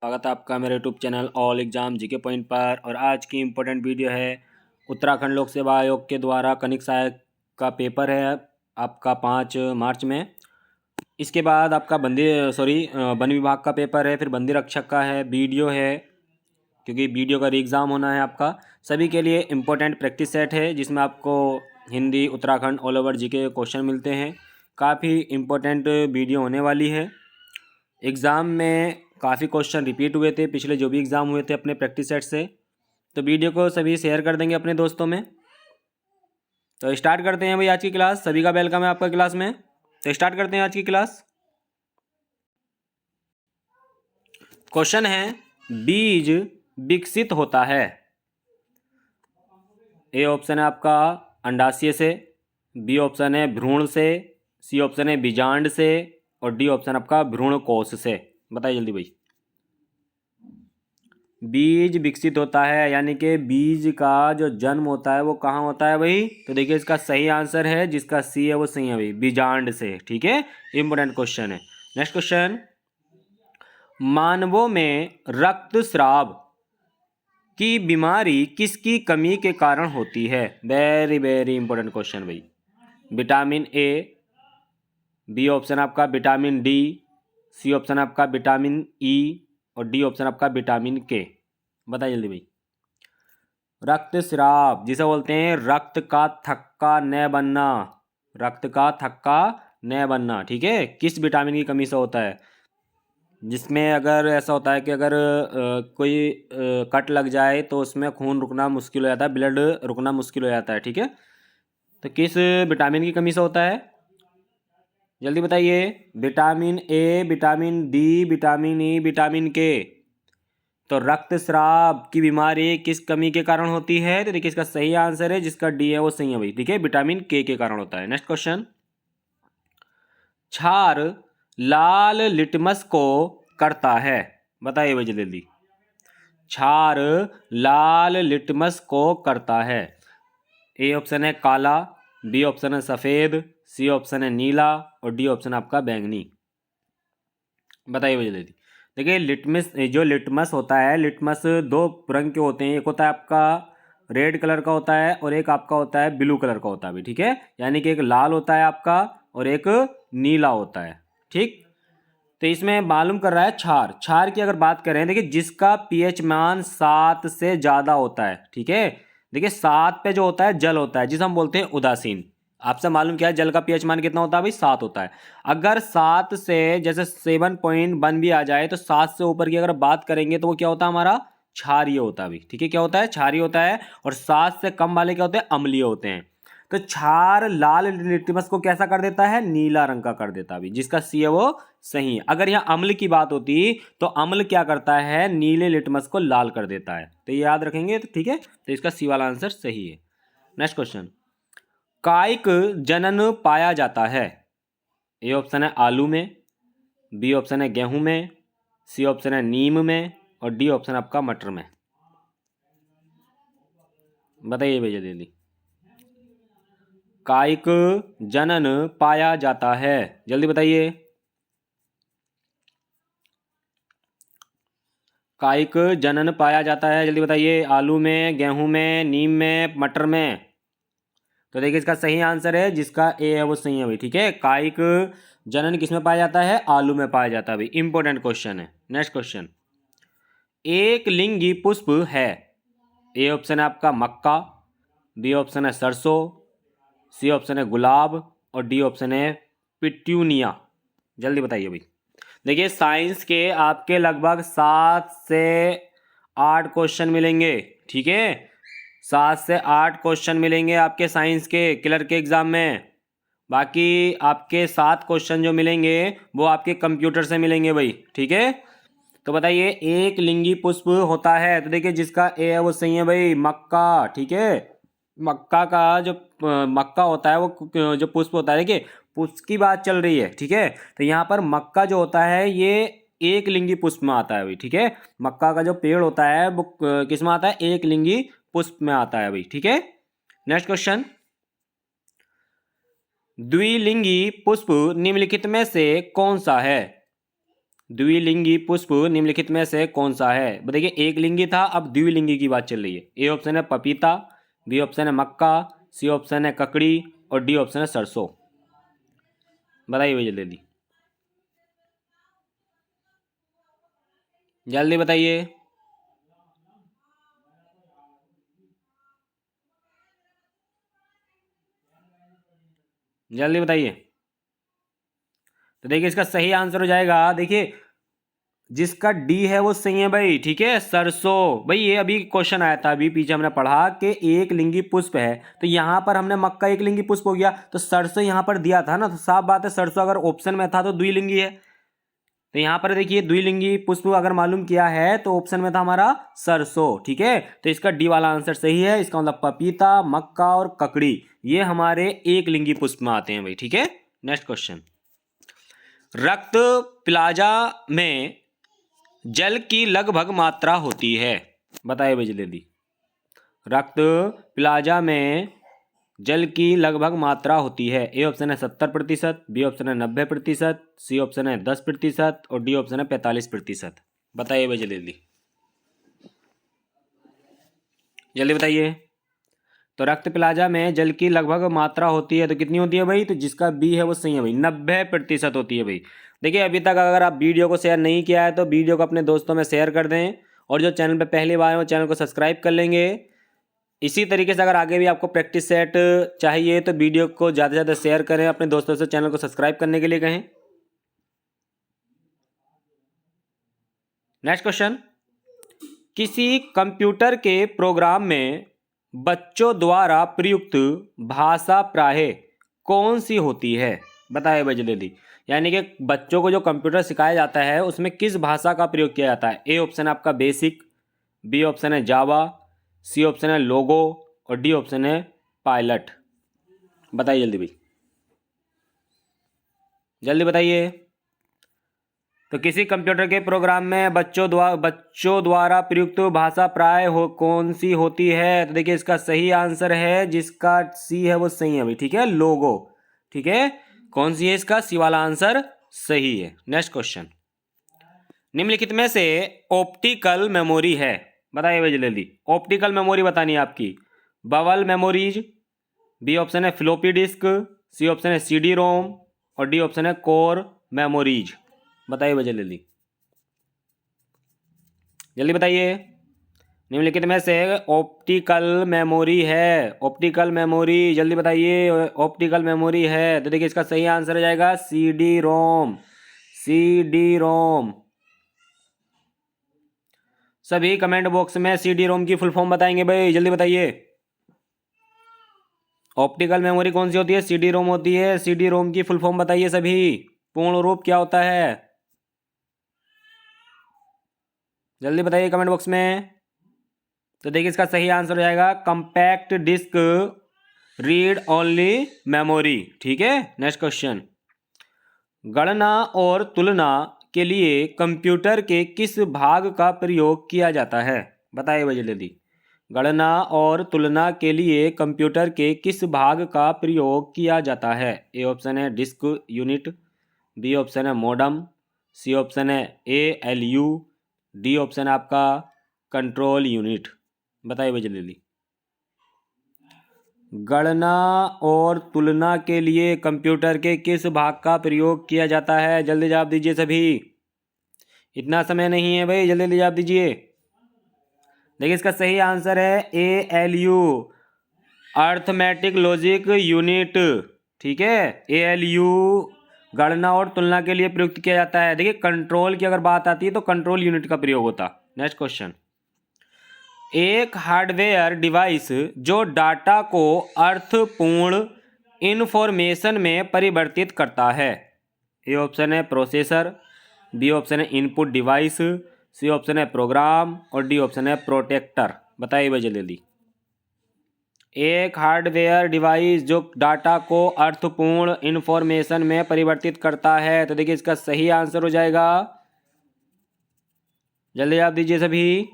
स्वागत है आपका मेरे YouTube channel all exam GK point पर। और आज की इम्पोर्टेंट वीडियो है उत्तराखंड लोक सेवा आयोग के द्वारा कनिक सहायक का पेपर है आपका 5 मार्च में। इसके बाद आपका वन विभाग का पेपर है, फिर बंदी रक्षक का है, वीडियो है क्योंकि वीडियो का री एग्ज़ाम होना है आपका। सभी के लिए इम्पोर्टेंट प्रैक्टिस सेट है जिसमें आपको Hindi Uttarakhand all over GK question मिलते हैं। काफ़ी इम्पोर्टेंट वीडियो होने वाली है। एग्ज़ाम में काफ़ी क्वेश्चन रिपीट हुए थे पिछले जो भी एग्ज़ाम हुए थे अपने प्रैक्टिस सेट से, तो वीडियो को सभी शेयर कर देंगे अपने दोस्तों में। तो स्टार्ट करते हैं भाई आज की क्लास। सभी का वेलकम है आपका क्लास में। तो स्टार्ट करते हैं आज की क्लास। क्वेश्चन है, बीज विकसित होता है। ए ऑप्शन है आपका अंडाशय से, बी ऑप्शन है भ्रूण से, सी ऑप्शन है बीजांड से, और डी ऑप्शन आपका भ्रूण कोश से। बताइए जल्दी भाई। बीज विकसित होता है यानी कि बीज का जो जन्म होता है वो कहाँ होता है भाई? तो देखिए इसका सही आंसर है, जिसका सी है वो सही है भाई, बीजांड से। ठीक है, इंपोर्टेंट क्वेश्चन है। नेक्स्ट क्वेश्चन, मानवों में रक्तस्राव की बीमारी किसकी कमी के कारण होती है? वेरी वेरी इंपॉर्टेंट क्वेश्चन भाई। विटामिन ए, बी ऑप्शन आपका विटामिन डी, सी ऑप्शन आपका विटामिन ई, और डी ऑप्शन आपका विटामिन के। बताइए जल्दी भाई। रक्तस्राव जिसे बोलते हैं रक्त का थक्का न बनना, रक्त का थक्का न बनना। ठीक है, किस विटामिन की कमी से होता है? जिसमें अगर ऐसा होता है कि अगर कोई कट लग जाए तो उसमें खून रुकना मुश्किल हो जाता है, ब्लड रुकना मुश्किल हो जाता है। ठीक है, तो किस विटामिन की कमी से होता है? जल्दी बताइए। Vitamin A, vitamin D, vitamin E, vitamin के। तो रक्तस्राव की बीमारी किस कमी के कारण होती है? तो देखिए इसका सही आंसर है, जिसका डी है वो सही है भाई। ठीक है, विटामिन के कारण होता है। नेक्स्ट क्वेश्चन, क्षार लाल लिटमस को करता है। बताइए भाई जल्दी। क्षार लाल लिटमस को करता है। ए ऑप्शन है काला, बी ऑप्शन है सफेद, सी ऑप्शन है नीला, और डी ऑप्शन आपका बैंगनी। बताइए भाई जल्दी। देखिए लिटमस होता है, लिटमस दो रंग के होते हैं। एक होता है आपका रेड कलर का होता है और एक आपका होता है ब्लू कलर का होता है भी। ठीक है, यानी कि एक लाल होता है आपका और एक नीला होता है। ठीक, तो इसमें मालूम कर रहा है क्षार। क्षार की अगर बात करें, देखिए जिसका पीएच मान 7 से ज़्यादा होता है। ठीक है, देखिए 7 पे जो होता है जल होता है, जिसे हम बोलते हैं उदासीन। आपसे मालूम क्या है, जल का पीएच मान कितना होता है भाई? 7 होता है। अगर 7 से जैसे 7.1 भी आ जाए तो 7 से ऊपर की अगर बात करेंगे तो वो क्या होता है हमारा? क्षारीय होता है भाई। ठीक है, क्या होता है? क्षारीय होता है। और 7 से कम वाले क्या होते हैं? अम्लीय होते हैं। तो क्षार लाल लिटमस को कैसा कर देता है? नीला रंग का कर देता है, जिसका सी है वो सही है। अगर यहाँ अम्ल की बात होती तो अम्ल क्या करता है? नीले लिटमस को लाल कर देता है। तो ये याद रखेंगे। तो ठीक है, तो इसका सी वाला आंसर सही है। नेक्स्ट क्वेश्चन, कायिक जनन पाया जाता है। ए ऑप्शन है आलू में, बी ऑप्शन है गेहूं में, सी ऑप्शन है नीम में, और डी ऑप्शन आपका मटर में। बताइए भैया जल्दी। कायिक जनन पाया जाता है, जल्दी बताइए। कायिक जनन पाया जाता है, जल्दी बताइए। आलू में, गेहूं में, नीम में, मटर में। तो देखिए इसका सही आंसर है, जिसका ए है वो सही है भाई। ठीक है, कायिक जनन किस में पाया जाता है? आलू में पाया जाता है भाई। इंपॉर्टेंट क्वेश्चन है। नेक्स्ट क्वेश्चन, एक लिंगी पुष्प है। ए ऑप्शन है आपका मक्का, बी ऑप्शन है सरसों, सी ऑप्शन है गुलाब, और डी ऑप्शन है पिट्यूनिया। जल्दी बताइए भाई। देखिए साइंस के आपके लगभग 7 से 8 क्वेश्चन मिलेंगे। ठीक है, 7 से 8 क्वेश्चन मिलेंगे आपके साइंस के क्लर्क के एग्जाम में। बाकी आपके 7 क्वेश्चन जो मिलेंगे वो आपके कंप्यूटर से मिलेंगे भाई। ठीक है, तो बताइए एक लिंगी पुष्प होता है, तो देखिए जिसका ए है वो सही है भाई, मक्का। ठीक है, मक्का का जो मक्का होता है वो जो पुष्प होता है, देखिए पुष्प की बात चल रही है। ठीक है, तो यहाँ पर मक्का जो होता है ये एक लिंगी पुष्प में आता है भाई। ठीक है, मक्का का जो पेड़ होता है वो किस में आता है? एक लिंगी पुष्प में आता है भाई। ठीक है, नेक्स्ट क्वेश्चन, द्विलिंगी पुष्प निम्नलिखित में से कौन सा है? द्विलिंगी पुष्प निम्नलिखित में से कौन सा है? देखिए एक लिंगी था, अब द्विलिंगी की बात चल रही है। ए ऑप्शन है पपीता, बी ऑप्शन है मक्का, सी ऑप्शन है ककड़ी और डी ऑप्शन है सरसों। बताइए भैया जल्दी जल्दी बताइए। जल्दी बताइए। तो देखिए इसका सही आंसर हो जाएगा, देखिए जिसका डी है वो सही है भाई, ठीक है, सरसों। भाई ये अभी क्वेश्चन आया था, अभी पीछे हमने पढ़ा कि एक लिंगी पुष्प है, तो यहाँ पर हमने मक्का एक लिंगी पुष्प हो गया, तो सरसों यहाँ पर दिया था ना, तो साफ बात है सरसों अगर ऑप्शन में था तो द्विलिंगी है। तो यहाँ पर देखिए द्विलिंगी पुष्प अगर मालूम किया है तो ऑप्शन में था हमारा सरसों, ठीक है। तो इसका डी वाला आंसर सही है। इसका मतलब पपीता, मक्का और ककड़ी ये हमारे एक लिंगी पुष्प में आते हैं भाई, ठीक है। नेक्स्ट क्वेश्चन, रक्त प्लाजा में जल की लगभग मात्रा होती है? बताइए भाई जल्दी। रक्त प्लाजा में जल की लगभग मात्रा होती है। ए ऑप्शन है 70%, बी ऑप्शन है 90%, सी ऑप्शन है 10% और डी ऑप्शन है 45%। बताइए भाई जल्दी जल्दी बताइए। तो रक्त प्लाजा में जल की लगभग मात्रा होती है तो कितनी होती है भाई? तो जिसका बी है वो सही है भाई, 90% होती है भाई। देखिए अभी तक अगर आप वीडियो को शेयर नहीं किया है तो वीडियो को अपने दोस्तों में शेयर कर दें, और जो चैनल पे पहली बार है वो चैनल को सब्सक्राइब कर लेंगे। इसी तरीके से अगर आगे भी आपको प्रैक्टिस सेट चाहिए तो वीडियो को ज़्यादा से ज़्यादा शेयर करें, अपने दोस्तों से चैनल को सब्सक्राइब करने के लिए कहें। नेक्स्ट क्वेश्चन, किसी कंप्यूटर के प्रोग्राम में बच्चों द्वारा प्रयुक्त भाषा प्रायः कौन सी होती है? बताइए भाई जल्दी। यानी कि बच्चों को जो कंप्यूटर सिखाया जाता है उसमें किस भाषा का प्रयोग किया जाता है? ए ऑप्शन है आपका बेसिक, बी ऑप्शन है जावा, सी ऑप्शन है लोगो और डी ऑप्शन है पायलट। बताइए जल्दी भाई जल्दी बताइए। तो किसी कंप्यूटर के प्रोग्राम में बच्चों द्वारा प्रयुक्त भाषा प्राय हो कौन सी होती है? तो देखिए इसका सही आंसर है, जिसका सी है वो सही है भाई, ठीक है, लोगो, ठीक है। कौन सी है? इसका सी वाला आंसर सही है। नेक्स्ट क्वेश्चन, निम्नलिखित में से ऑप्टिकल मेमोरी है? बताइए भाई जल्दी। ऑप्टिकल मेमोरी बतानी है आपकी, बबल मेमोरीज, बी ऑप्शन है फ्लॉपी डिस्क, सी ऑप्शन है सीडी रोम और डी ऑप्शन है कोर मेमोरीज। बताइए भाई जल्दी जल्दी बताइए। निम्नलिखित में से ऑप्टिकल मेमोरी है, ऑप्टिकल मेमोरी जल्दी बताइए। ऑप्टिकल मेमोरी है तो देखिए इसका सही आंसर हो जाएगा सीडी रोम, सीडी रोम। सभी कमेंट बॉक्स में सीडी रोम की फुल फॉर्म बताएंगे भाई, जल्दी बताइए। ऑप्टिकल मेमोरी कौन सी होती है? सीडी रोम होती है। सीडी रोम की फुल फॉर्म बताइए सभी, पूर्ण रूप क्या होता है? जल्दी बताइए कमेंट बॉक्स में। तो देखिए इसका सही आंसर हो जाएगा compact disc read only memory, ठीक है। नेक्स्ट क्वेश्चन, गणना और तुलना के लिए कंप्यूटर के किस भाग का प्रयोग किया जाता है? बताइए भाई जल्दी। गणना और तुलना के लिए कंप्यूटर के किस भाग का प्रयोग किया जाता है? ए ऑप्शन है डिस्क यूनिट, बी ऑप्शन है मॉडम, सी ऑप्शन है ALU, डी ऑप्शन है आपका कंट्रोल यूनिट। बताइए भाई जल्दी। गणना और तुलना के लिए कंप्यूटर के किस भाग का प्रयोग किया जाता है? जल्दी जवाब दीजिए सभी, इतना समय नहीं है भाई, जल्दी जल्दी जवाब दीजिए। देखिए इसका सही आंसर है ALU, अर्थमेटिक लॉजिक यूनिट, ठीक है। ALU गणना और तुलना के लिए प्रयुक्त किया जाता है। देखिए कंट्रोल की अगर बात आती है तो कंट्रोल यूनिट का प्रयोग होता। नेक्स्ट क्वेश्चन, एक हार्डवेयर डिवाइस जो डाटा को अर्थपूर्ण इंफॉर्मेशन में परिवर्तित करता है। ए ऑप्शन है प्रोसेसर, बी ऑप्शन है इनपुट डिवाइस, सी ऑप्शन है प्रोग्राम और डी ऑप्शन है प्रोटेक्टर। बताइए भाई जल्दी। एक हार्डवेयर डिवाइस जो डाटा को अर्थपूर्ण इंफॉर्मेशन में परिवर्तित करता है, तो देखिए इसका सही आंसर हो जाएगा, जल्दी आप दीजिए सभी।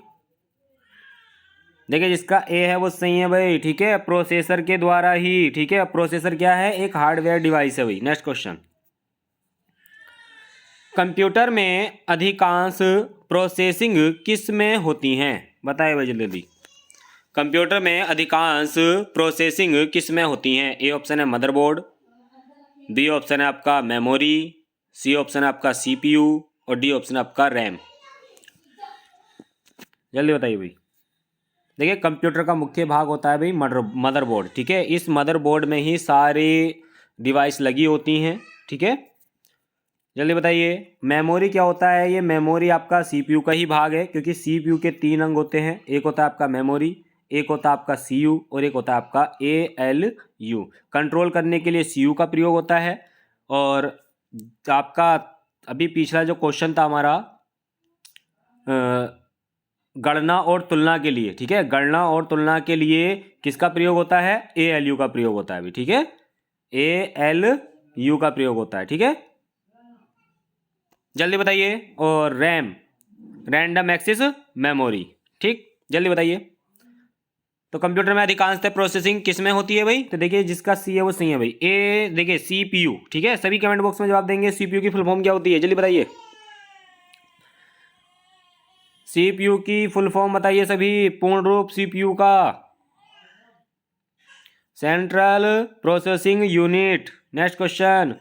देखिए जिसका ए है वो सही है भाई, ठीक है, प्रोसेसर के द्वारा ही, ठीक है। प्रोसेसर क्या है? एक हार्डवेयर डिवाइस है भाई। नेक्स्ट क्वेश्चन, कंप्यूटर में अधिकांश प्रोसेसिंग किस में होती हैं? बताइए भाई जल्दी। कंप्यूटर में अधिकांश प्रोसेसिंग किस में होती हैं? ए ऑप्शन है मदरबोर्ड, बी ऑप्शन है आपका मेमोरी, सी ऑप्शन है आपका सीपीयू और डी ऑप्शन है आपका रैम। जल्दी बताइए भाई। देखिए कंप्यूटर का मुख्य भाग होता है भाई मदरबोर्ड, ठीक है। इस मदरबोर्ड में ही सारी डिवाइस लगी होती हैं, ठीक है। जल्दी बताइए। मेमोरी क्या होता है? ये मेमोरी आपका सीपीयू का ही भाग है, क्योंकि सीपीयू के 3 अंग होते हैं। एक होता है आपका मेमोरी, एक होता है आपका सीयू और एक होता है आपका एएलयू। कंट्रोल करने के लिए सीयू का प्रयोग होता है। और आपका अभी पिछला जो क्वेश्चन था हमारा गणना और तुलना के लिए, ठीक है, गणना और तुलना के लिए किसका प्रयोग होता है? एएलयू का प्रयोग होता है अभी, ठीक है। एएलयू का प्रयोग होता है, ठीक है। जल्दी बताइए। और रैम, रैंडम एक्सेस मेमोरी, ठीक। जल्दी बताइए। तो कंप्यूटर में अधिकांशतः प्रोसेसिंग किस में होती है भाई? तो देखिए जिसका सी है वो सही है भाई। ए देखिए सीपीयू, ठीक है। सभी कमेंट बॉक्स में जवाब देंगे। सीपीयू की फुल फॉर्म क्या होती है? जल्दी बताइए। सीपीयू की फुल फॉर्म बताइए सभी, पूर्ण रूप सीपीयू का। Central processing unit. Next question.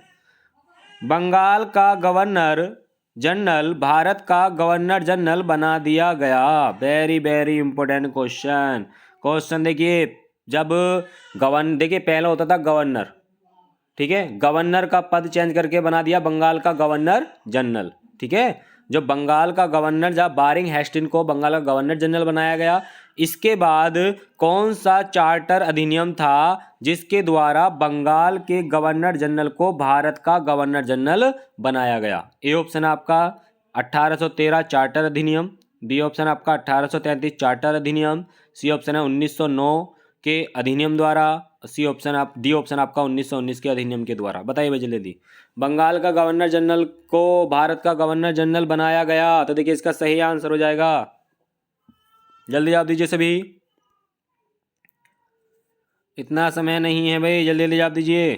Bengal का गवर्नर जनरल भारत का गवर्नर जनरल बना दिया गया। Very very important question. Question देखिए, जब देखिए पहला होता था गवर्नर, ठीक है। गवर्नर का पद चेंज करके बना दिया बंगाल का गवर्नर जनरल, ठीक है। जो बंगाल का गवर्नर, जब बारिंग हेस्टिन को बंगाल का गवर्नर जनरल बनाया गया। इसके बाद कौन सा चार्टर अधिनियम था जिसके द्वारा बंगाल के गवर्नर जनरल को भारत का गवर्नर जनरल बनाया गया? ए ऑप्शन आपका 1813 चार्टर अधिनियम, बी ऑप्शन आपका 1833 चार्टर अधिनियम, सी ऑप्शन है 1909 के अधिनियम द्वारा, सी ऑप्शन डी ऑप्शन आपका 1919 के अधिनियम के द्वारा। बताइए भाई जल्दी। बंगाल का गवर्नर जनरल को भारत का गवर्नर जनरल बनाया गया, तो देखिए इसका सही आंसर हो जाएगा। जल्दी जवाब दीजिए सभी, इतना समय नहीं है भाई, जल्दी जल्दी जवाब दीजिए।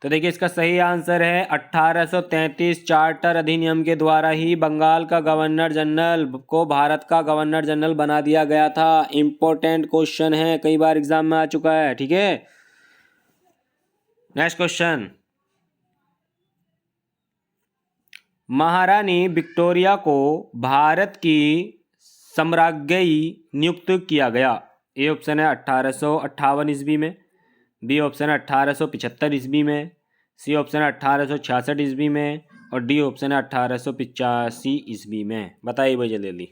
तो देखिए इसका सही आंसर है 1833 चार्टर अधिनियम के द्वारा ही बंगाल का गवर्नर जनरल को भारत का गवर्नर जनरल बना दिया गया था। इंपॉर्टेंट क्वेश्चन है, कई बार एग्जाम में आ चुका है, ठीक है। Next question. महारानी विक्टोरिया को भारत की सम्राज्ञी नियुक्त किया गया। ए ऑप्शन है 1858 ईस्वी में, बी ऑप्शन है 1875 ईस्वी में, सी ऑप्शन है 1866 ईस्वी में और डी ऑप्शन है 1885 ईस्वी में। बताइए भाई जल्दी जल्दी,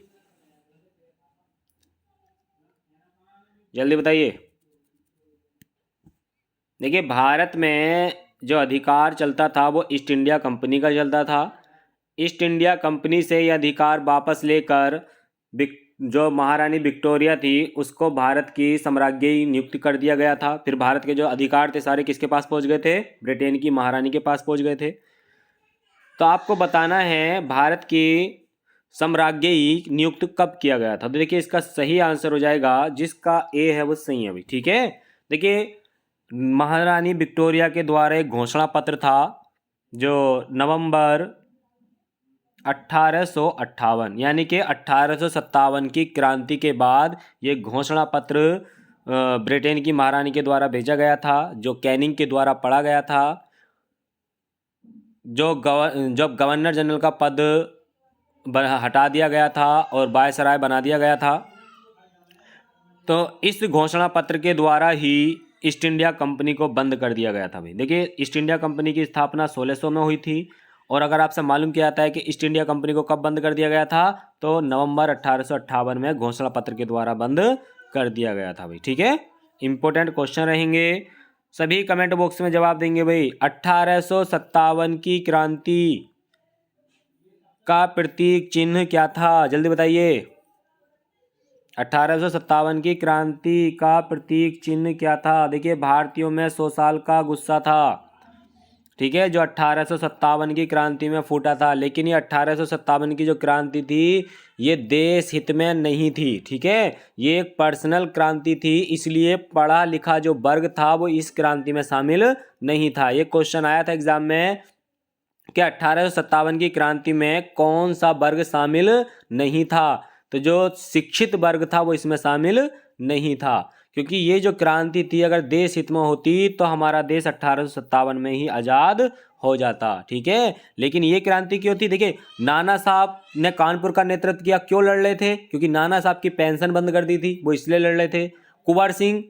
जल्दी बताइए। देखिए भारत में जो अधिकार चलता था वो ईस्ट इंडिया कंपनी का चलता था। ईस्ट इंडिया कंपनी से ये अधिकार वापस लेकर जो महारानी विक्टोरिया थी उसको भारत की सम्राज्ञी नियुक्त कर दिया गया था। फिर भारत के जो अधिकार थे सारे किसके पास पहुंच गए थे? ब्रिटेन की महारानी के पास पहुंच गए थे। तो आपको बताना है भारत की सम्राज्ञी नियुक्त कब किया गया था। तो देखिए इसका सही आंसर हो जाएगा, जिसका ए है वो सही है अभी, ठीक है। देखिए महारानी विक्टोरिया के द्वारा एक घोषणा पत्र था जो नवंबर 1858 यानी कि 1857 की क्रांति के बाद ये घोषणा पत्र ब्रिटेन की महारानी के द्वारा भेजा गया था, जो कैनिंग के द्वारा पढ़ा गया था। जब गवर्नर जनरल का पद हटा दिया गया था और वायसराय बना दिया गया था, तो इस घोषणा पत्र के द्वारा ही ईस्ट इंडिया कंपनी को बंद कर दिया गया था भाई। देखिए ईस्ट इंडिया कंपनी की स्थापना 1600 में हुई थी, और अगर आपसे मालूम किया जाता है कि ईस्ट इंडिया कंपनी को कब बंद कर दिया गया था, तो नवंबर 1858 में घोषणा पत्र के द्वारा बंद कर दिया गया था भाई, ठीक है। इंपॉर्टेंट क्वेश्चन रहेंगे, सभी कमेंट बॉक्स में जवाब देंगे भाई। 1857 की क्रांति का प्रतीक चिन्ह क्या था? जल्दी बताइए। 1857 की क्रांति का प्रतीक चिन्ह क्या था? देखिए भारतीयों में 100 साल का गुस्सा था, ठीक है, जो 1857 की क्रांति में फूटा था। लेकिन ये 1857 की जो क्रांति थी ये देश हित में नहीं थी, ठीक है, ये एक पर्सनल क्रांति थी, इसलिए पढ़ा लिखा जो वर्ग था वो इस क्रांति में शामिल नहीं था। ये क्वेश्चन आया था एग्जाम में कि 1857 की क्रांति में कौन सा वर्ग शामिल नहीं था? तो जो शिक्षित वर्ग था वो इसमें शामिल नहीं था, क्योंकि ये जो क्रांति थी अगर देश हित में होती तो हमारा देश 1857 में ही आज़ाद हो जाता। ठीक है, लेकिन ये क्रांति क्यों थी? देखिए, नाना साहब ने कानपुर का नेतृत्व किया। क्यों लड़ रहे थे? क्योंकि नाना साहब की पेंशन बंद कर दी थी, वो इसलिए लड़ रहे थे। कुंवर सिंह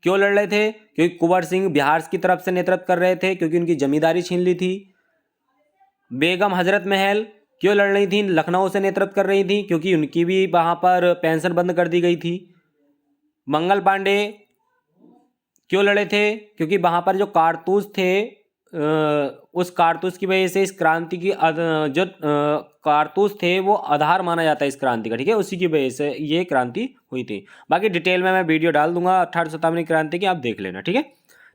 क्यों लड़ रहे थे? क्योंकि कुंवर सिंह बिहार की तरफ से नेतृत्व कर रहे थे, क्योंकि उनकी जमींदारी छीन ली थी। बेगम हजरत महल क्यों लड़ रही थी? लखनऊ से नेतृत्व कर रही थी, क्योंकि उनकी भी वहां पर पेंशन बंद कर दी गई थी। मंगल पांडे क्यों लड़े थे? क्योंकि वहां पर जो कारतूस थे, उस कारतूस की वजह से इस क्रांति की जो कारतूस थे वो आधार माना जाता है इस क्रांति का। ठीक है, उसी की वजह से ये क्रांति हुई थी। बाकी डिटेल में मैं वीडियो डाल दूंगा 1857 क्रांति की, आप देख लेना। ठीक है,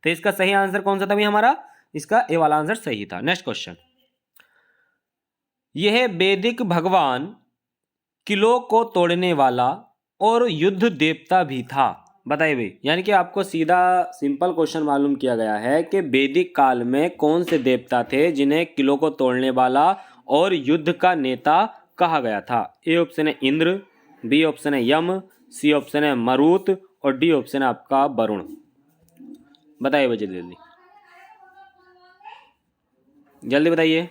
तो इसका सही आंसर कौन सा था भाई हमारा? इसका ए वाला आंसर सही था। नेक्स्ट क्वेश्चन, यह वैदिक भगवान किलों को तोड़ने वाला और युद्ध देवता भी था। बताइए भाई, यानी कि आपको सीधा सिंपल क्वेश्चन मालूम किया गया है कि वैदिक काल में कौन से देवता थे जिन्हें किलों को तोड़ने वाला और युद्ध का नेता कहा गया था? ए ऑप्शन है इंद्र, बी ऑप्शन है यम, सी ऑप्शन है मरुत और डी ऑप्शन है आपका वरुण। बताइए भाई जल्दी जल्दी जल्दी बताइए।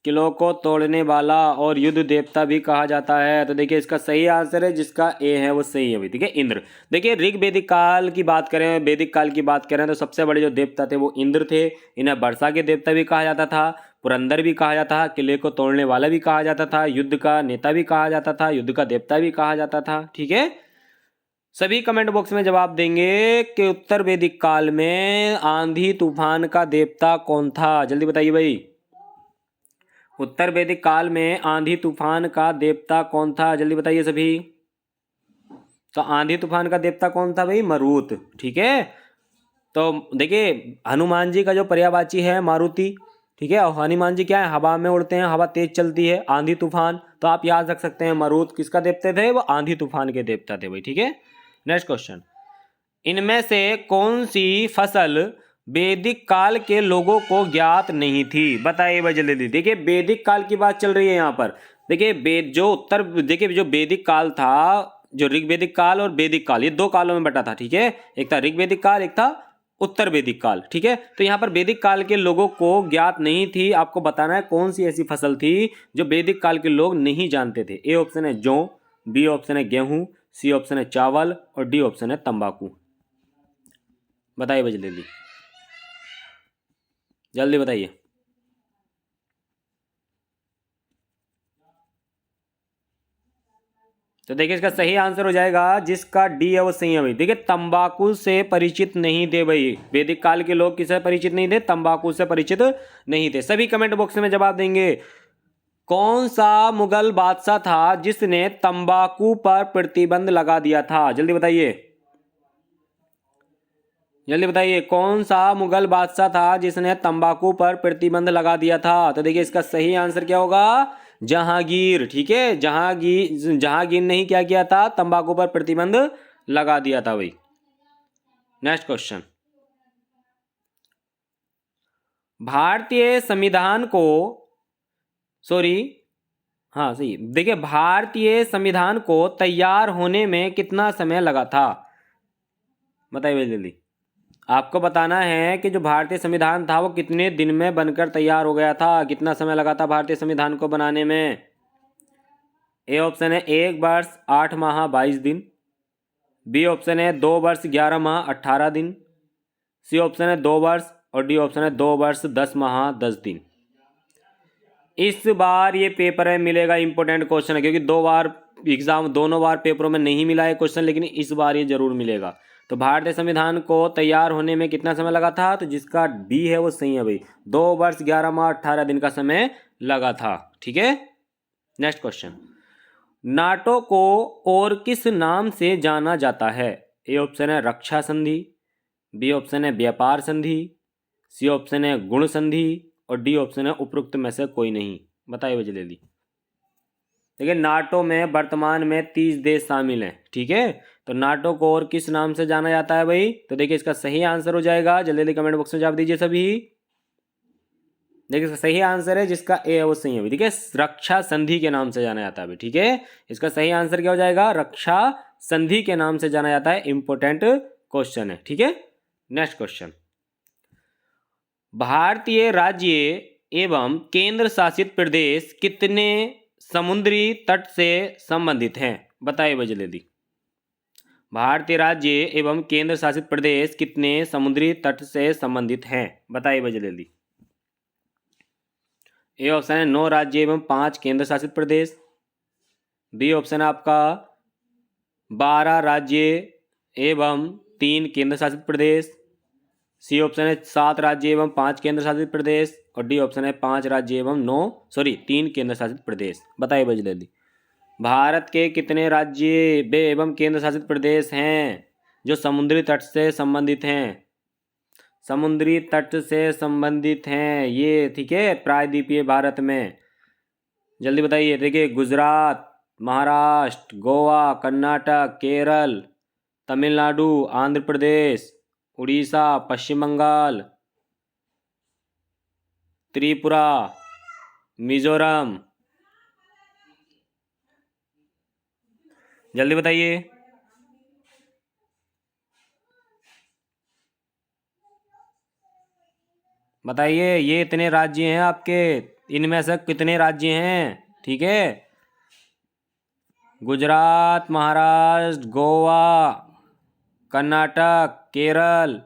किलों को तोड़ने वाला और युद्ध देवता भी कहा जाता है। तो देखिए इसका सही आंसर है, जिसका ए है वो सही है भाई। ठीक है, इंद्र। देखिए ऋग वैदिक काल की बात करें, वैदिक काल की बात करें तो सबसे बड़े जो देवता थे वो इंद्र थे। इन्हें वर्षा के देवता भी कहा जाता था, पुरंदर भी कहा जाता था, किले को तोड़ने वाला भी कहा जाता था, युद्ध का नेता भी कहा जाता था, युद्ध का देवता भी कहा जाता था। ठीक है, सभी कमेंट बॉक्स में जवाब देंगे कि उत्तर वैदिक काल में आंधी तूफान का देवता कौन था। जल्दी बताइए भाई, उत्तर वैदिक काल में आंधी तूफान का देवता कौन था? जल्दी बताइए सभी। तो आंधी तूफान का देवता कौन था भाई? मरुत। ठीक है, तो देखिए हनुमान जी का जो पर्यायवाची है मारुति। ठीक है, और हनुमान जी क्या है? हवा में उड़ते हैं, हवा तेज चलती है। आंधी तूफान, तो आप याद रख सकते हैं मरुत किसका देवता थे? वो आंधी तूफान के देवता थे भाई। ठीक है, नेक्स्ट क्वेश्चन, इनमें से कौन सी फसल वैदिक काल के लोगों को ज्ञात नहीं थी? बताइए भाई जल्दी। देखिए वैदिक काल की बात चल रही है यहाँ पर। देखिए वेद जो उत्तर, देखिए जो वैदिक काल था, जो ऋग्वैदिक काल और वैदिक काल, ये दो कालों में बटा था। ठीक है, एक था ऋग्वैदिक काल, एक था उत्तर वैदिक काल। ठीक है, तो यहाँ पर वैदिक काल के लोगों को ज्ञात नहीं थी। आपको बताना है कौन सी ऐसी फसल थी जो वैदिक काल के लोग नहीं जानते थे। ए ऑप्शन है जौ, बी ऑप्शन है गेहूं, सी ऑप्शन है चावल और डी ऑप्शन है तंबाकू। बताइए भाई जल्दी जल्दी बताइए। तो देखिए इसका सही आंसर हो जाएगा, जिसका डी है वो सही है भाई। देखिए तंबाकू से परिचित नहीं थे भाई, वैदिक काल के लोग किससे परिचित नहीं थे? तंबाकू से परिचित नहीं थे। सभी कमेंट बॉक्स में जवाब देंगे। कौन सा मुगल बादशाह था जिसने तंबाकू पर प्रतिबंध लगा दिया था? जल्दी बताइए जल्दी बताइए, कौन सा मुगल बादशाह था जिसने तंबाकू पर प्रतिबंध लगा दिया था? तो देखिए इसका सही आंसर क्या होगा? जहांगीर। ठीक है, जहांगीर ने ही क्या किया था? तंबाकू पर प्रतिबंध लगा दिया था भाई। नेक्स्ट क्वेश्चन, भारतीय संविधान को, सॉरी, हाँ सही, देखिए भारतीय संविधान को तैयार होने में कितना समय लगा था? बताइए जल्दी। आपको बताना है कि जो भारतीय संविधान था वो कितने दिन में बनकर तैयार हो गया था, कितना समय लगा था भारतीय संविधान को बनाने में। ए ऑप्शन है 1 वर्ष 8 माह 22 दिन, बी ऑप्शन है 2 वर्ष 11 माह 18 दिन, सी ऑप्शन है 2 वर्ष और डी ऑप्शन है 2 वर्ष 10 माह 10 दिन। इस बार ये पेपर में मिलेगा, इंपॉर्टेंट क्वेश्चन है, क्योंकि दोनों बार पेपरों में नहीं मिला है क्वेश्चन, लेकिन इस बार ये जरूर मिलेगा। तो भारतीय संविधान को तैयार होने में कितना समय लगा था? तो जिसका डी है वो सही है भाई, 2 वर्ष 11 माह 18 दिन का समय लगा था। ठीक है, नेक्स्ट क्वेश्चन, नाटो को और किस नाम से जाना जाता है? ए ऑप्शन है रक्षा संधि, बी ऑप्शन है व्यापार संधि, सी ऑप्शन है गुण संधि और डी ऑप्शन है उपरोक्त में से कोई नहीं। बताइए भाई जल्दी। देखिए नाटो में वर्तमान में 30 देश शामिल हैं, ठीक है। तो नाटो को और किस नाम से जाना जाता है भाई? तो देखिए इसका सही आंसर हो जाएगा, जल्दी जल्दी कमेंट बॉक्स में जवाब दीजिए सभी। देखिए इसका सही आंसर है, जिसका ए है वो सही है भाई, ठीक है। रक्षा संधि के नाम से जाना जाता है भाई, ठीक है। इसका सही आंसर क्या हो जाएगा? रक्षा संधि के नाम से जाना जाता है। इंपॉर्टेंट क्वेश्चन है, ठीक है। नेक्स्ट क्वेश्चन, भारतीय राज्य एवं केंद्र शासित प्रदेश कितने समुद्री तट से संबंधित हैं? बताइए भाई जल्दी। भारतीय राज्य एवं केंद्र शासित प्रदेश कितने समुद्री तट से संबंधित हैं? बताइए भाई जल्दी। ए ऑप्शन है 9 राज्य एवं 5 केंद्र शासित प्रदेश। बी ऑप्शन है आपका 12 राज्य एवं 3 केंद्र शासित प्रदेश। सी ऑप्शन है 7 राज्य एवं 5 केंद्र शासित प्रदेश। और डी ऑप्शन है 5 राज्य एवं 3 केंद्र शासित प्रदेश। बताइए भाई जल्दी। भारत के कितने राज्य एवं केंद्र शासित प्रदेश हैं जो समुद्री तट से संबंधित हैं? समुद्री तट से संबंधित हैं ये, ठीक है, प्रायद्वीपीय भारत में। जल्दी बताइए। देखिए गुजरात, महाराष्ट्र, गोवा, कर्नाटक, केरल, तमिलनाडु, आंध्र प्रदेश, उड़ीसा, पश्चिम बंगाल, त्रिपुरा, मिजोरम। जल्दी बताइए। बताइए ये इतने राज्य हैं आपके, इनमें से कितने राज्य हैं? ठीक है, गुजरात, महाराष्ट्र, गोवा, कर्नाटक, केरल,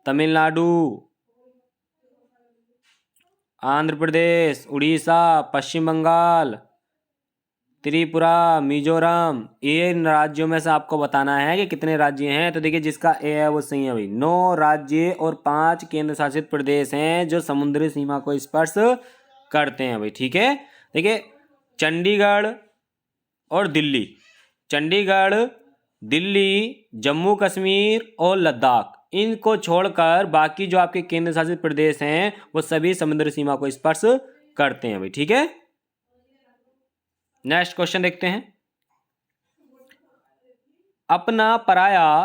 तमिलनाडु, आंध्र प्रदेश, उड़ीसा, पश्चिम बंगाल, त्रिपुरा, मिजोरम। इन राज्यों में से आपको बताना है कि कितने राज्य हैं। तो देखिए जिसका ए है वो सही है भाई। 9 राज्य और 5 केंद्र शासित प्रदेश हैं जो समुद्री सीमा को स्पर्श करते हैं भाई, ठीक है। देखिए चंडीगढ़ और दिल्ली, चंडीगढ़, दिल्ली, जम्मू कश्मीर और लद्दाख, इनको छोड़कर बाकी जो आपके केंद्र शासित प्रदेश हैं वो सभी समुद्री सीमा को स्पर्श करते हैं भाई, ठीक है। नेक्स्ट क्वेश्चन देखते हैं। अपना पराया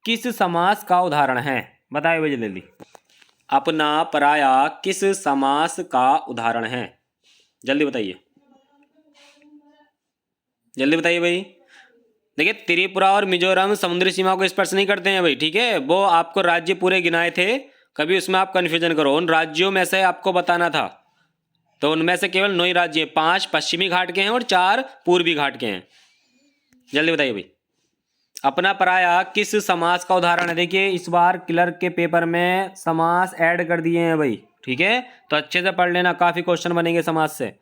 किस समास का उदाहरण है? बताइए भाई जल्दी। अपना पराया किस समास का उदाहरण है? जल्दी बताइए, जल्दी बताइए भाई। देखिए त्रिपुरा और मिजोरम समुद्री सीमा को स्पर्श नहीं करते हैं भाई, ठीक है। वो आपको राज्य पूरे गिनाए थे, कभी उसमें आप कंफ्यूजन करो। उन राज्यों में से आपको बताना था, तो उनमें से केवल 9 ही राज्य हैं। 5 पश्चिमी घाट के हैं और 4 पूर्वी घाट के हैं। जल्दी बताइए भाई। अपना पराया किस समास का उदाहरण है? देखिए इस बार क्लर्क के पेपर में समास ऐड कर दिए हैं भाई, ठीक है। तो अच्छे से पढ़ लेना, काफी क्वेश्चन बनेंगे समास से।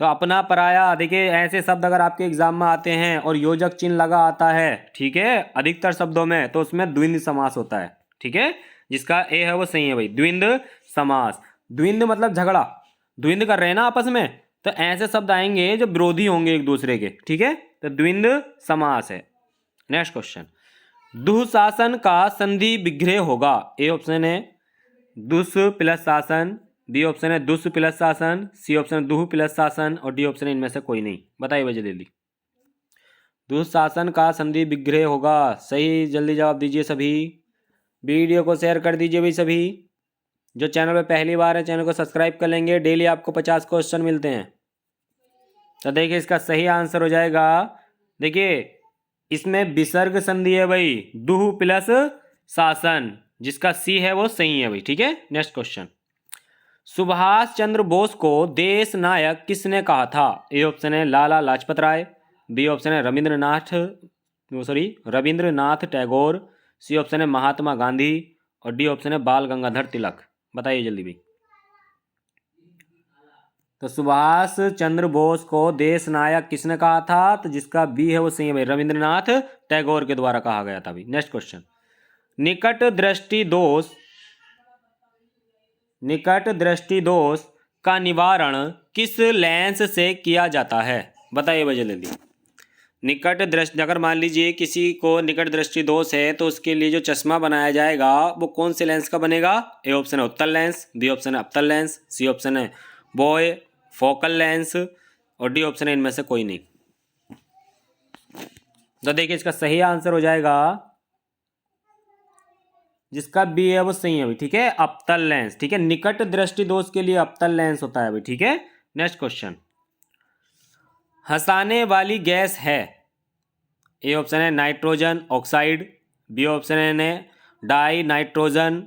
तो अपना पराया, देखिए ऐसे शब्द अगर आपके एग्जाम में आते हैं और योजक चिन्ह लगा आता है, ठीक है, अधिकतर शब्दों में, तो उसमें द्विंद समास होता है, ठीक है। जिसका ए है वो सही है भाई, द्विंद समास। द्विंद मतलब झगड़ा, द्विंद कर रहे हैं ना आपस में, तो ऐसे शब्द आएंगे जो विरोधी होंगे एक दूसरे के, ठीक है। तो द्विंद समास है। नेक्स्ट क्वेश्चन, दुःशासन का संधि विग्रह होगा। ए ऑप्शन है दुष प्लस शासन, बी ऑप्शन है दुष प्लस शासन, सी ऑप्शन है दुह प्लस शासन, और डी ऑप्शन है इनमें से कोई नहीं। बताइए भाई जल्दी। दुःशासन का संधि विग्रह होगा, सही, जल्दी जवाब दीजिए सभी। वीडियो को शेयर कर दीजिए भाई सभी। जो चैनल पे पहली बार है चैनल को सब्सक्राइब कर लेंगे, डेली आपको 50 क्वेश्चन मिलते हैं। तो देखिए इसका सही आंसर हो जाएगा, देखिए इसमें विसर्ग संधि है भाई, दुह प्लस शासन, जिसका सी है वो सही है भाई, ठीक है। नेक्स्ट क्वेश्चन, सुभाष चंद्र बोस को देश नायक किसने कहा था? ए ऑप्शन है लाला लाजपत राय, बी ऑप्शन है रविंद्रनाथ टैगोर, सी ऑप्शन है महात्मा गांधी, और डी ऑप्शन है बाल गंगाधर तिलक। बताइए जल्दी भी। तो सुभाष चंद्र बोस को देश नायक किसने कहा था? तो जिसका बी है वो सही है भाई, रविंद्रनाथ टैगोर के द्वारा कहा गया था भाई। नेक्स्ट क्वेश्चन, निकट दृष्टि दोष का निवारण किस लेंस से किया जाता है? बताइए भाई जल्दी। निकट दृष्टि, अगर मान लीजिए किसी को निकट दृष्टि दोष है तो उसके लिए जो चश्मा बनाया जाएगा वो कौन से लेंस का बनेगा? ए ऑप्शन है उत्तल लेंस, बी ऑप्शन है अवतल लेंस, सी ऑप्शन है बॉय फोकल लेंस, और डी ऑप्शन है इनमें से कोई नहीं। तो देखिए इसका सही आंसर हो जाएगा, जिसका बी है वो सही है भाई, ठीक है, अवतल लेंस, ठीक है, निकट दृष्टि दोष के लिए अवतल लेंस होता है भाई, ठीक है। नेक्स्ट क्वेश्चन, हंसाने वाली गैस है, ए ऑप्शन है नाइट्रोजन ऑक्साइड, बी ऑप्शन है di nitrogen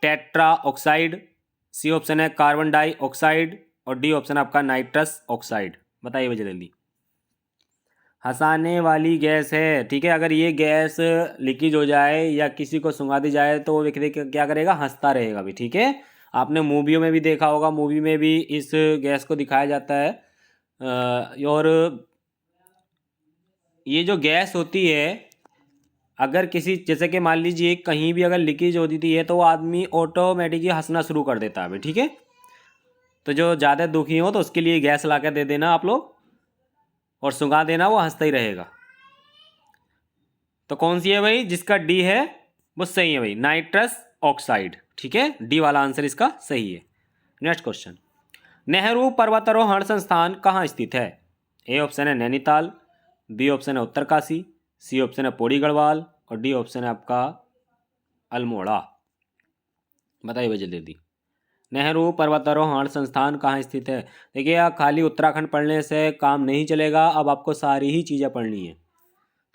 tetra oxide, C option है कार्बन डाइऑक्साइड और डी ऑप्शन आपका नाइट्रस ऑक्साइड। बताइए भाई जल्दी। हंसाने वाली गैस है, ठीक है, अगर ये गैस लीकेज हो जाए या किसी को सुंघा दी जाए तो वो व्यक्ति क्या करेगा, हंसता रहेगा भी, ठीक है। आपने मूवियों में भी देखा होगा, मूवी में भी इस गैस को दिखाया जाता है। और ये जो गैस होती है, अगर किसी, जैसे कि मान लीजिए कहीं भी अगर लीकेज होती है तो आदमी ऑटोमेटिकली हंसना शुरू कर देता है, ठीक है। तो जो ज़्यादा दुखी हो तो उसके लिए गैस ला कर दे देना आप लोग और सुंघा देना, वो हंसता ही रहेगा। तो कौन सी है भाई, जिसका डी है वो सही है भाई, नाइट्रस ऑक्साइड, ठीक है, डी वाला आंसर इसका सही है। नेक्स्ट क्वेश्चन, नेहरू पर्वतारोहण संस्थान कहाँ स्थित है? ए ऑप्शन है नैनीताल, बी ऑप्शन है उत्तरकाशी, सी ऑप्शन है पौड़ी गढ़वाल और डी ऑप्शन है आपका अल्मोड़ा। बताइए भाई जल्दी। नेहरू पर्वतारोहण संस्थान कहाँ स्थित है? देखिए खाली उत्तराखंड पढ़ने से काम नहीं चलेगा, अब आपको सारी ही चीज़ें पढ़नी है।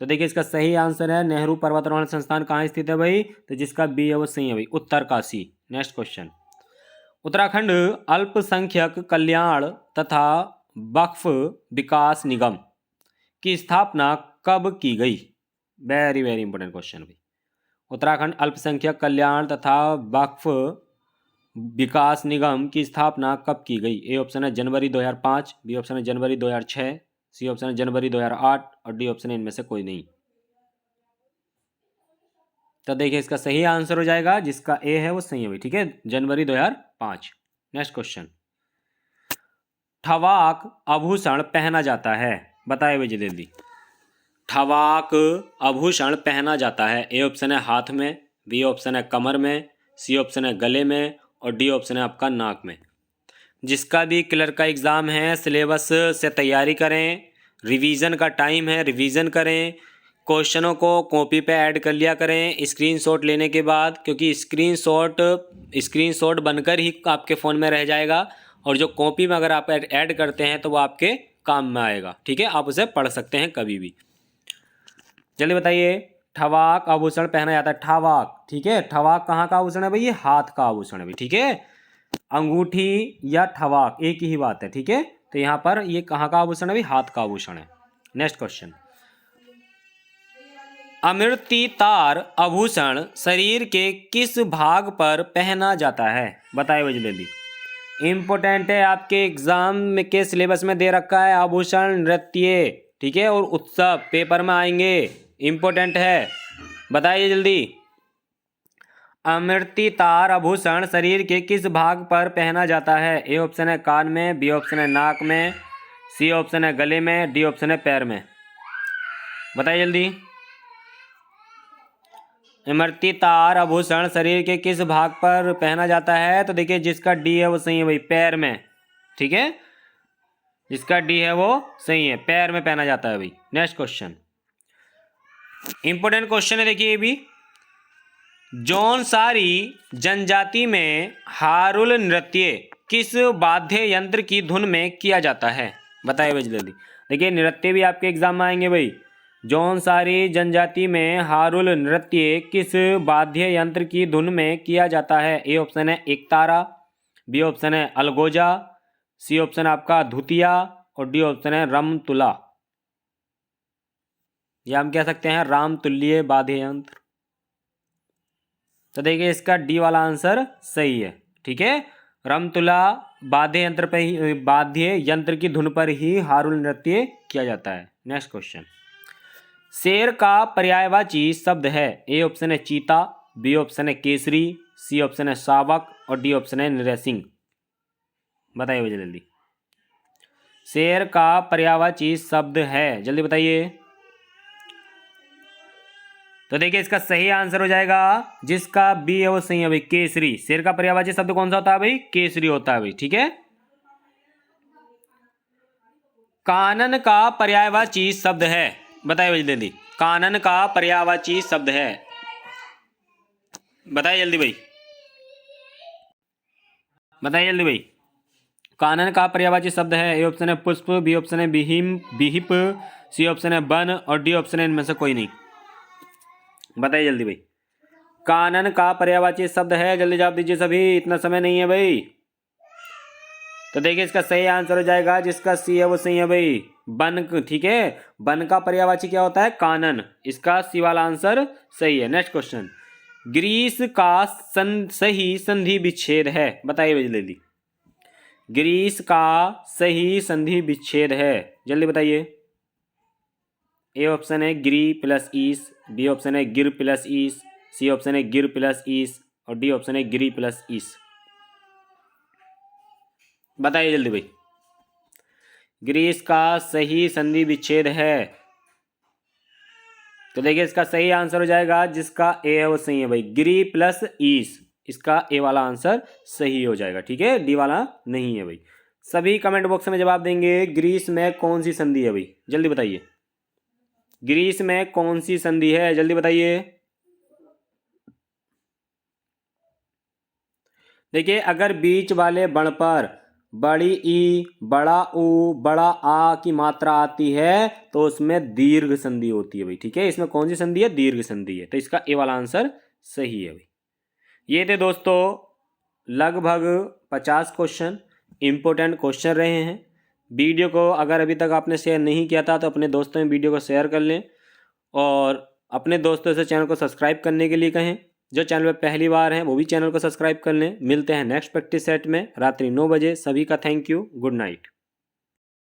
तो देखिए इसका सही आंसर है नेहरू पर्वतारोहण संस्थान कहाँ स्थित है भाई, तो जिसका बी है वो सही है भाई, उत्तरकाशी। नेक्स्ट क्वेश्चन, उत्तराखंड अल्पसंख्यक कल्याण तथा वक्फ विकास निगम की स्थापना कब की गई? वेरी वेरी इंपॉर्टेंट क्वेश्चन भाई। उत्तराखंड अल्पसंख्यक कल्याण तथा वक्फ विकास निगम की स्थापना कब की गई? ए ऑप्शन है जनवरी 2005, बी ऑप्शन है जनवरी 2006, सी ऑप्शन है जनवरी 2008 और डी ऑप्शन है इनमें से कोई नहीं। तो देखिए इसका सही आंसर हो जाएगा, जिसका ए है वो सही है भाई, ठीक है, जनवरी 2005। नेक्स्ट क्वेश्चन, ठवाक आभूषण पहना जाता है, बताए भाई जल्दी। ठवाक आभूषण पहना जाता है, ए ऑप्शन है हाथ में, बी ऑप्शन है कमर में, सी ऑप्शन है गले में और डी ऑप्शन है आपका नाक में। जिसका भी क्लर्क का एग्ज़ाम है, सिलेबस से तैयारी करें, रिवीजन का टाइम है, रिवीजन करें, क्वेश्चनों को कॉपी पे ऐड कर लिया करें स्क्रीनशॉट लेने के बाद, क्योंकि स्क्रीनशॉट बनकर ही आपके फ़ोन में रह जाएगा और जो कॉपी में अगर आप ऐड करते हैं तो वो आपके काम में आएगा, ठीक है, आप उसे पढ़ सकते हैं कभी भी। जल्दी बताइए, ठवाक आभूषण पहना जाता है, ठवाक, ठीक है, ठवाक कहाँ का आभूषण है भाई, ये हाथ का आभूषण है भाई, ठीक है, अंगूठी या ठवाक एक ही बात है, ठीक है। तो यहाँ पर ये कहाँ का आभूषण है भाई, हाथ का आभूषण है। नेक्स्ट क्वेश्चन, अमृति तार आभूषण शरीर के किस भाग पर पहना जाता है? बताइए भाई जल्दी, इंपॉर्टेंट है, आपके एग्जाम के सिलेबस में दे रखा है, आभूषण नृत्य, ठीक है, और उत्सव पेपर में आएंगे, इंपॉर्टेंट है, बताइए जल्दी। अमृति तार आभूषण शरीर के किस भाग पर पहना जाता है? ए ऑप्शन है कान में, बी ऑप्शन है नाक में, सी ऑप्शन है गले में, डी ऑप्शन है पैर में। बताइए जल्दी। अमृति तार आभूषण शरीर के किस भाग पर पहना जाता है? तो देखिए जिसका डी है वो सही है भाई, पैर में, ठीक है, जिसका डी है वो सही है, पैर में पहना जाता है भाई। नेक्स्ट क्वेश्चन, इंपॉर्टेंट क्वेश्चन है, देखिए ये भी। जौनसारी जनजाति में हारुल नृत्य किस वाद्य यंत्र की धुन में किया जाता है? बताइए भाई जल्दी। देखिए नृत्य भी आपके एग्जाम में आएंगे भाई। जौनसारी जनजाति में हारुल नृत्य किस वाद्य यंत्र की धुन में किया जाता है? ए ऑप्शन है एकतारा, बी ऑप्शन है अलगोजा, सी ऑप्शन आपका धुतिया और डी ऑप्शन है रमतुला, या हम कह सकते हैं रामतुल्य वाद्य यंत्र। तो देखिए इसका डी वाला आंसर सही है, ठीक है, रमतुला वाद्य यंत्र पर ही, वाद्य यंत्र की धुन पर ही हारुल नृत्य किया जाता है। नेक्स्ट क्वेश्चन, शेर का पर्यायवाची शब्द है? ए ऑप्शन है चीता, बी ऑप्शन है केसरी, सी ऑप्शन है शावक और डी ऑप्शन है नृसिंह। बताइए मुझे जल्दी, शेर का पर्यायवाची शब्द है, जल्दी बताइए। तो देखिए इसका सही आंसर हो जाएगा, जिसका बी है वो सही है भाई, केसरी। शेर का पर्यायवाची शब्द कौन सा होता है भाई? केसरी होता है भाई, ठीक है। कानन का पर्यायवाची शब्द है, बताइए जल्दी। कानन का पर्यायवाची शब्द है, बताइए जल्दी भाई, बताइए जल्दी भाई। कानन का पर्यायवाची शब्द है। ए ऑप्शन है पुष्प, बी ऑप्शन है विहिप, सी ऑप्शन है वन और डी ऑप्शन है इनमें से कोई नहीं। बताइए जल्दी भाई। कानन का पर्यायवाची शब्द है, जल्दी जवाब दीजिए सभी, इतना समय नहीं है भाई। तो देखिए इसका सही आंसर हो जाएगा, जिसका सी है वो सही है भाई, वन। ठीक है, वन का पर्यायवाची क्या होता है? कानन। इसका सी वाला आंसर सही है। नेक्स्ट क्वेश्चन, ग्रीस का सही संधि विच्छेद है, बताइए भाई जल्दी। ग्रीस का सही संधि विच्छेद है, जल्दी बताइए। ए ऑप्शन है ग्री प्लस ईस, बी ऑप्शन है गिर प्लस ईस, सी ऑप्शन है गिर प्लस ईस और डी ऑप्शन है गिरी प्लस ईस। बताइए जल्दी भाई। ग्रीस का सही संधि विच्छेद है, तो देखिए इसका सही आंसर हो जाएगा, जिसका ए है वो सही है भाई, गिरी प्लस ईस। इसका ए वाला आंसर सही हो जाएगा। ठीक है, डी वाला नहीं है भाई। सभी कमेंट बॉक्स में जवाब देंगे, ग्रीस में कौन सी संधि है भाई, जल्दी बताइए। ग्रीस में कौन सी संधि है, जल्दी बताइए। देखिए अगर बीच वाले बण पर बड़ी ई, बड़ा ऊ, बड़ा आ की मात्रा आती है तो उसमें दीर्घ संधि होती है भाई। ठीक है, इसमें कौन सी संधि है? दीर्घ संधि है, तो इसका ए वाला आंसर सही है भाई। ये थे दोस्तों लगभग 50 क्वेश्चन, इंपॉर्टेंट क्वेश्चन रहे हैं। वीडियो को अगर अभी तक आपने शेयर नहीं किया था तो अपने दोस्तों में वीडियो को शेयर कर लें और अपने दोस्तों से चैनल को सब्सक्राइब करने के लिए कहें। जो चैनल पर पहली बार हैं वो भी चैनल को सब्सक्राइब कर लें। मिलते हैं नेक्स्ट प्रैक्टिस सेट में रात्रि 9 बजे। सभी का थैंक यू, गुड नाइट।